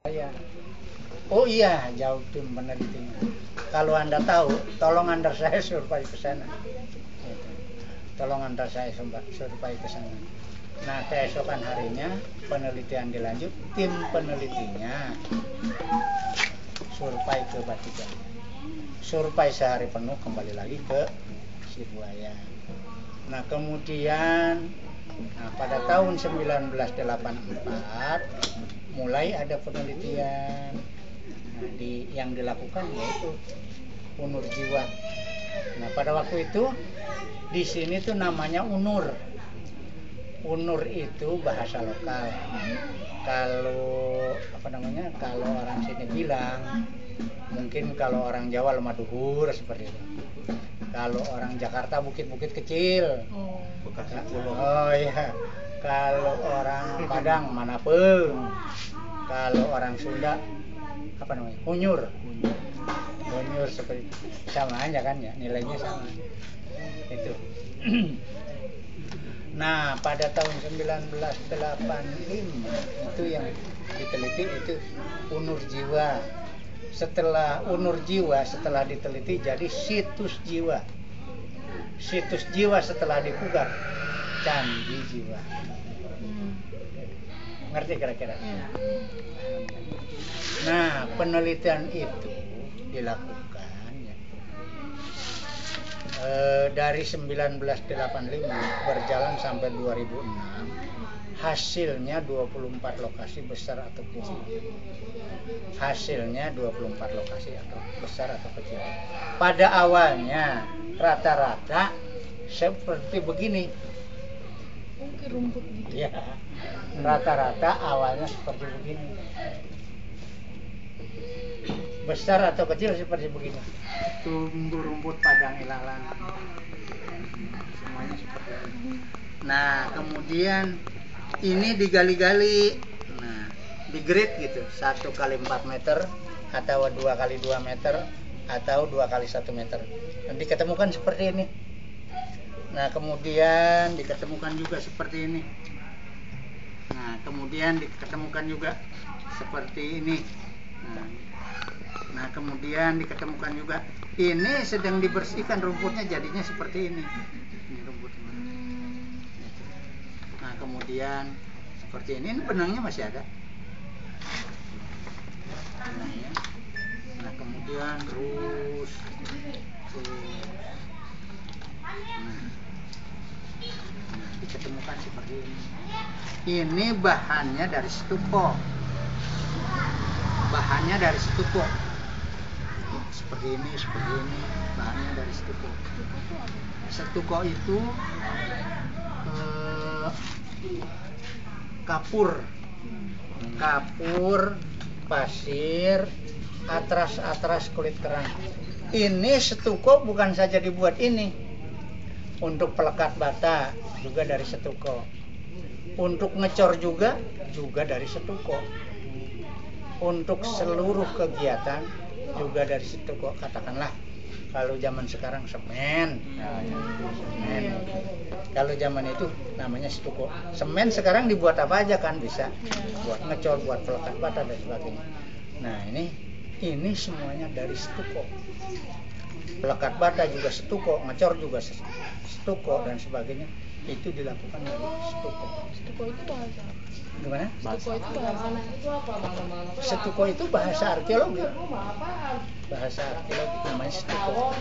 Iya. Oh iya, jauh tim penelitinya. Kalau Anda tahu, tolong antar saya survei ke sana. Gitu. Tolong antar saya survei ke sana. Nah, keesokan harinya penelitian dilanjut, tim penelitinya survei ke Batu Jaya. Survei sehari penuh kembali lagi ke Sibuaya. Nah, kemudian pada tahun 1984 mulai ada penelitian yang dilakukan yaitu unur jiwa. Nah, pada waktu itu di sini tuh namanya unur. Unur itu bahasa lokal. Kalau Kalau orang sini bilang, mungkin kalau orang Jawa lemah duhur seperti itu. Kalau orang Jakarta bukit-bukit kecil. Bekasi Pulau. Oh iya. Kalau orang Padang Manapung. Kalau orang Sunda Unyur. Unyur seperti itu. Sama aja kan ya, nilainya sama. Itu. Nah, pada tahun 1985 itu yang diteliti itu unur jiwa. Setelah unur jiwa setelah diteliti jadi situs jiwa. Situs jiwa setelah dipugar candi jiwa. Ngerti kira-kira? Nah, penelitian itu dilakukan ya, dari 1985 berjalan sampai 2006. Hasilnya 24 lokasi besar atau kecil. Hasilnya 24 lokasi atau besar atau kecil. Pada awalnya rata-rata seperti begini. Rumput gitu. Ya, rata-rata awalnya seperti begini. Besar atau kecil seperti begini. Tumbuh rumput padang ilalang. Semuanya seperti ini. Nah, kemudian ini digali-gali. Nah, di-grade gitu. 1 kali 4 meter atau 2 kali 2 meter atau 2 kali 1 meter. Dan diketemukan seperti ini. Nah, kemudian diketemukan juga seperti ini. Nah, kemudian diketemukan juga seperti ini. Nah, kemudian diketemukan juga ini sedang dibersihkan rumputnya jadinya seperti ini. Ini rumputnya. Nah, kemudian seperti ini benangnya masih ada. Nah, kemudian terus. Diketemukan seperti ini. Ini bahannya dari stuko. Bahannya dari stuko. Seperti ini, bahannya dari stuko. Stuko itu kapur, pasir, atras kulit kerang. Ini stuko bukan saja dibuat ini. Untuk pelekat bata juga dari stuko. Untuk ngecor juga dari stuko. Untuk seluruh kegiatan juga dari stuko. Katakanlah kalau zaman sekarang semen. Semen. Kalau zaman itu namanya stuko. Semen sekarang dibuat apa aja kan bisa. Buat ngecor, buat pelekat bata dan sebagainya. Nah, ini semuanya dari stuko. Pelekat bata juga stuko, ngecor juga stuko dan sebagainya. Itu dilakukan dari stuko. Stuko itu bahasa. Gimana? Stuko itu bahasa. Stuko itu bahasa arkeologi. Bahasa arkeologi namanya stuko.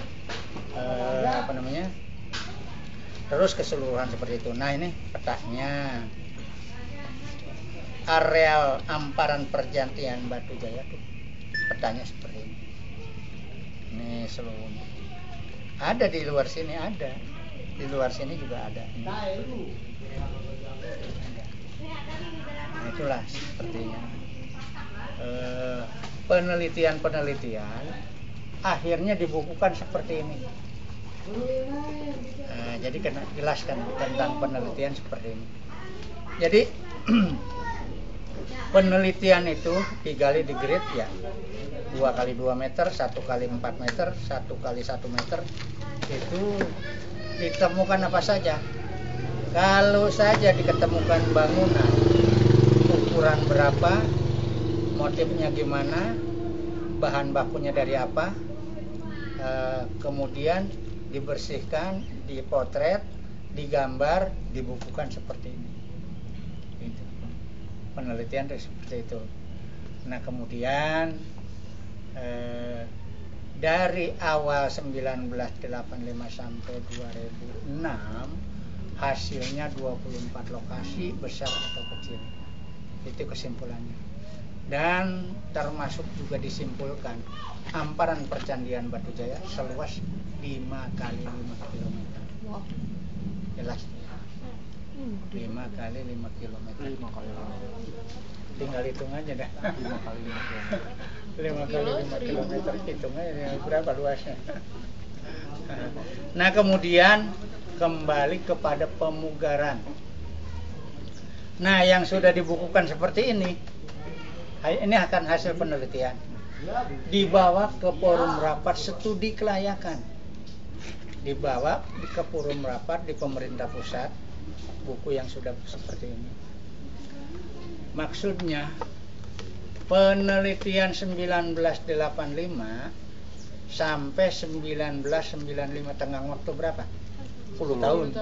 Terus keseluruhan seperti itu. Nah, ini petanya. Areal amparan perjantian Batu Jaya tuh petanya seperti ini. Ini seluruhnya. Ada di luar sini ada. Di luar sini juga ada. Nah, itulah sepertinya. Penelitian akhirnya dibukukan seperti ini. Jadi kena jelaskan tentang penelitian seperti ini. Jadi penelitian itu digali di grade ya 2 kali 2 meter, 1 kali 4 meter, 1 kali 1 meter. Itu ditemukan apa saja. Kalau saja diketemukan bangunan ukuran berapa, motifnya gimana, bahan bakunya dari apa, kemudian dibersihkan, dipotret, digambar, dibukukan seperti ini. Itu. Penelitian seperti itu. Nah kemudian dari awal 1985 sampai 2006 hasilnya 24 lokasi besar atau kecil. Itu kesimpulannya. Dan termasuk juga disimpulkan hamparan percandian Batujaya seluas 5 kali 5 km. Wah. Jelas. 5 kali 5 km. 5 kali 5. Tinggal hitung aja dah. 5 kali 5 km. 5 kali 5 km hitung aja berapa luasnya. Nah kemudian kembali kepada pemugaran. Nah yang sudah dibukukan seperti ini akan hasil penelitian, dibawa ke forum rapat studi kelayakan, dibawa ke forum rapat di pemerintah pusat, buku yang sudah seperti ini. Maksudnya penelitian 1985 sampai 1995 tenggang waktu berapa? 10 tahun.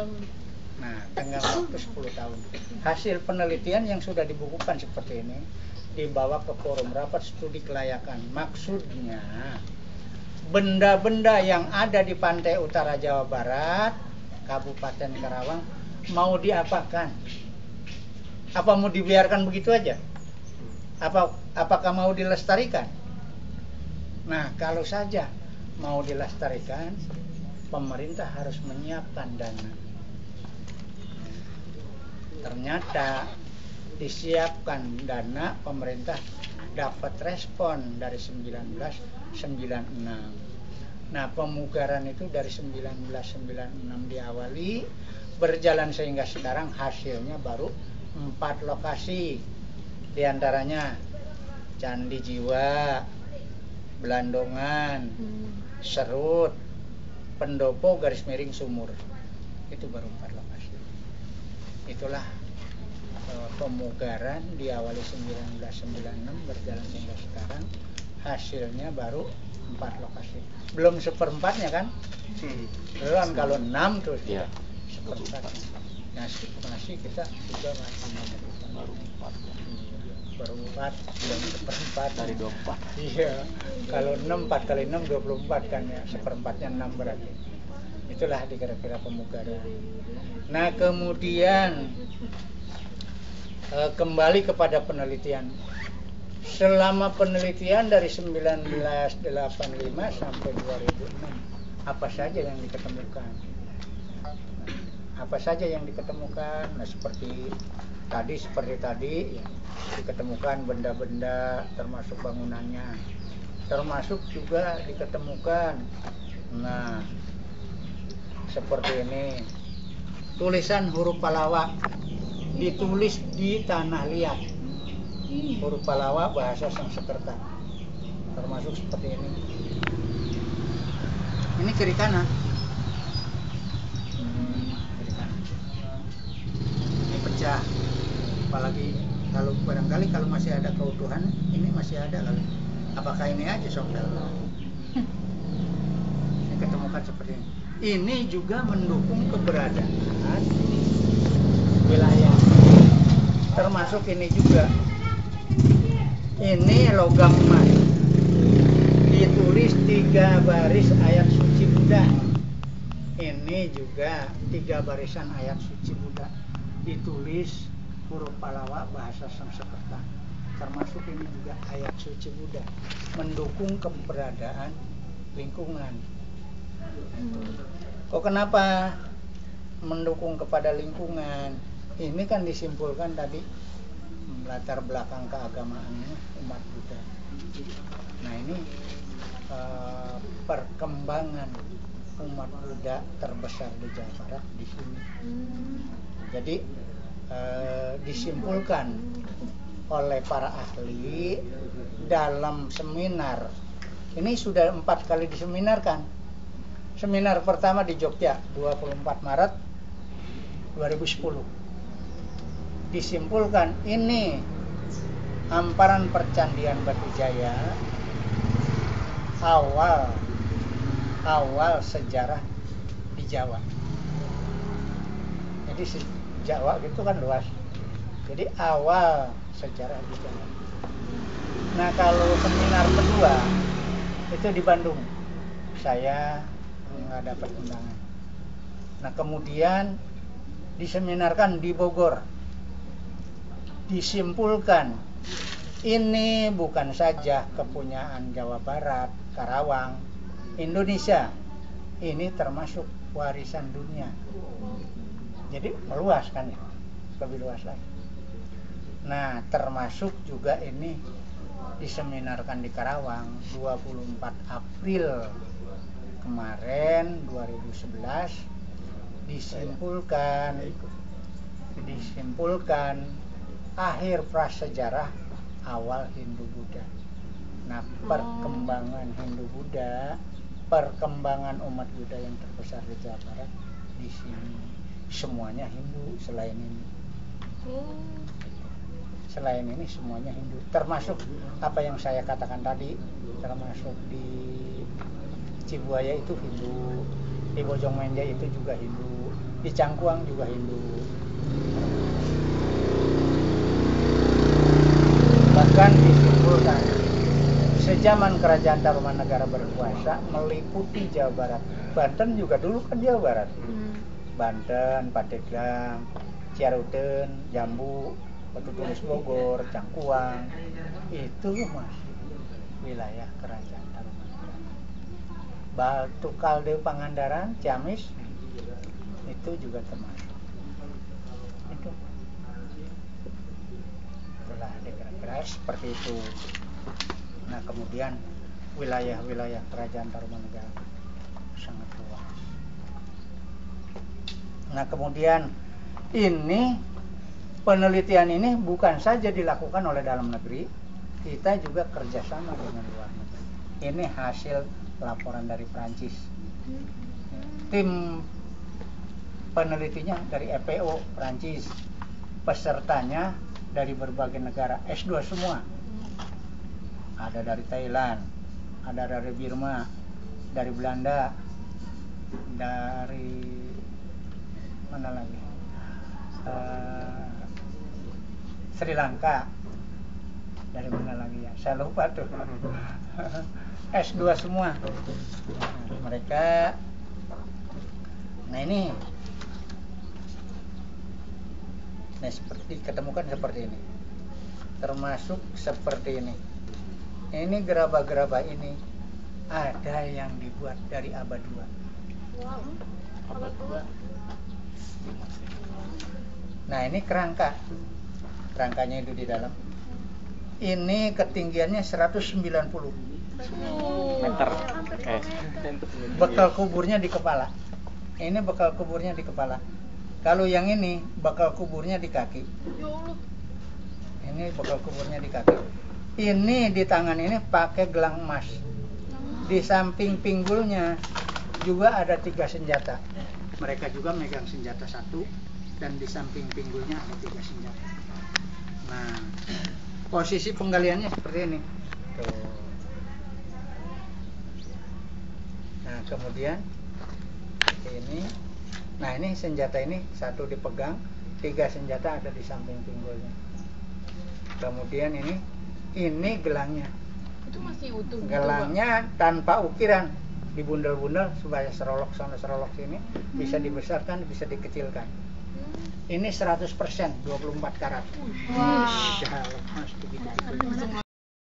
Nah, tenggang waktu 10 tahun. Hasil penelitian yang sudah dibukukan seperti ini dibawa ke forum rapat studi kelayakan. Maksudnya benda-benda yang ada di pantai utara Jawa Barat, Kabupaten Karawang mau diapakan? Apa mau dibiarkan begitu aja? Apakah mau dilestarikan? Nah, kalau saja mau dilestarikan, pemerintah harus menyiapkan dana. Ternyata disiapkan dana, pemerintah dapat respon dari 1996. Nah, pemugaran itu dari 1996 diawali, berjalan sehingga sekarang hasilnya baru 4 lokasi. Di antaranya Candi Jiwa, Belandongan, Serut, Pendopo garis miring Sumur. Itu baru 4 lokasi. Itulah pemugaran diawali 1996 berjalan hingga sekarang, hasilnya baru 4 lokasi. Belum seperempatnya kan? Belum, kalau 6 terus ya seperempatnya. Nah, masih kita juga masih memerlukan baru 4, belum seperempat Dari 24. Iya, kalau 6, 4 kali 6 24 kan ya, seperempatnya 6 berarti. Itulah kira-kira pemugaran. Nah kemudian kembali kepada penelitian. Selama penelitian dari 1985 sampai 2006, apa saja yang diketemukan? Apa saja yang diketemukan? Nah seperti tadi ya, diketemukan benda-benda termasuk bangunannya, termasuk juga diketemukan. Nah seperti ini, tulisan huruf Palawa ditulis di tanah liat. Huruf Palawa bahasa Sanskerta, termasuk seperti ini. Ini kiri kanan. Kiri kanan. Ini pecah. Apalagi kalau barangkali kalau masih ada keutuhan, ini masih ada kali. Apakah ini aja sompel? Ini ketemukan seperti ini. Ini juga mendukung keberadaan wilayah. Termasuk ini juga. Ini logam emas. Ditulis 3 baris ayat suci Buddha. Ini juga 3 barisan ayat suci Buddha. Ditulis huruf Palawa bahasa Sanskerta. Termasuk ini juga ayat suci Buddha. Mendukung keberadaan lingkungan. Kok kenapa mendukung kepada lingkungan? Ini kan disimpulkan tadi latar belakang keagamaannya umat Buddha. Nah ini perkembangan umat Buddha terbesar di Jawa Barat di sini. Jadi disimpulkan oleh para ahli dalam seminar. Ini sudah 4 kali diseminarkan. Seminar pertama di Jogja 24 Maret 2010. Disimpulkan ini hamparan percandian Batujaya, awal sejarah di Jawa. Jadi Jawa gitu kan luas. Jadi awal sejarah di Jawa. Nah, kalau seminar kedua itu di Bandung. Saya nggak dapat undangan. Nah, kemudian diseminarkan di Bogor. Disimpulkan ini bukan saja kepunyaan Jawa Barat, Karawang, Indonesia. Ini termasuk warisan dunia. Jadi meluas kan ya, lebih luas lagi. Nah, termasuk juga ini diseminarkan di Karawang 24 April kemarin 2011 disimpulkan akhir prasejarah awal Hindu-Buddha. Nah, perkembangan Hindu-Buddha, perkembangan umat Buddha yang terbesar di Jawa Barat di sini semuanya Hindu selain ini. Selain ini semuanya Hindu, termasuk apa yang saya katakan tadi, termasuk di Cibuaya itu Hindu, di Bojongmenja itu juga Hindu, di Cangkuang juga Hindu. Bahkan disimpulkan sejaman Kerajaan Tarumanegara berkuasa meliputi Jawa Barat. Banten juga dulu kan Jawa Barat. Banten, Pandeglang, Ciaruten, Jambu, Batu Tulis Bogor, Cangkuang, itu masih wilayah Kerajaan Tarumanegara. Batu Kalde Pangandaran, Ciamis, itu juga termasuk. Itu itulah kira-kira seperti itu. Nah, kemudian wilayah-wilayah Kerajaan Tarumanegara sangat luas. Nah, kemudian ini penelitian ini bukan saja dilakukan oleh dalam negeri, kita juga kerjasama dengan luar negeri. Ini hasil laporan dari Prancis. Tim penelitinya dari EPO Prancis, pesertanya dari berbagai negara, S2 semua. Ada dari Thailand, ada dari Burma, dari Belanda, dari mana lagi? Sri Lanka, dari mana lagi ya? Saya lupa tuh. S2 semua. Mereka, nah ini, seperti ketemukan seperti ini, termasuk seperti ini. Ini gerabah-gerabah ini ada yang dibuat dari abad 2. Abad 2. Nah, ini kerangkanya itu di dalam. Ini ketinggiannya 190 meter. Bekal kuburnya di kepala. Ini bekal kuburnya di kepala. Kalau yang ini bekal kuburnya di kaki. Ya Allah. Ini bekal kuburnya di kaki. Ini di tangan ini pakai gelang emas. Di samping pinggulnya juga ada 3 senjata. Mereka juga megang senjata 1 dan di samping pinggulnya ada 3 senjata. Nah, posisi penggaliannya seperti ini. Tuh. Nah, kemudian ini, nah ini senjata ini 1 dipegang, 3 senjata ada di samping pinggulnya. Kemudian ini gelangnya. Itu masih utuh gitu, Gelangnya tanpa ukiran, dibundel-bundel supaya serolok sana serolok sini, bisa dibesarkan, bisa dikecilkan. Ini 100%, 24 karat. Wah. Insya Allah, mas begitu.